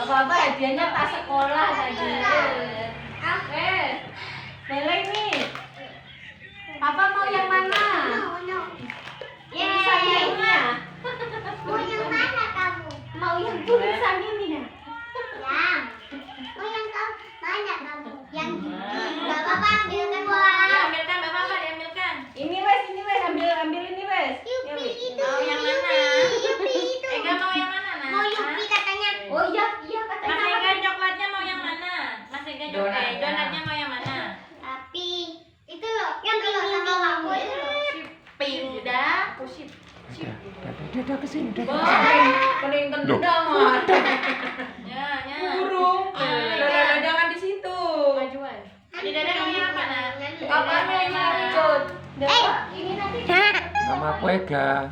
apa-apa, hadiahnya tas sekolah tadi. Boleh nih. Papa mau yang mana? Tulisan ini ya? Mau yang mana kamu? Mau yang tulisan ini ya? Mau yang mana kamu? Yang nggak apa-apa ambilkan buah. Ambilkan Bapak, diambilkan. Ini wes, ambil ini wes. Ya, Yupi wes. itu. Mau yang mana? Yupi itu. Ega mau yang mana, Nak? Mau Yupi katanya. Oh iya Mas katanya. Ega coklatnya mau yang mana? Mas Ega donatnya mau yang mana? Tapi itu loh yang kalau sama kamu itu loh. Pink dah, pusip. Udah kesini, udah. Kering tendang mah. Ya, ya. Burung. Iya. Jangan di situ. Majuan. Di dada mau yang apa, Nak? Apa yang ikut? Ini nanti. Nama aku Ega.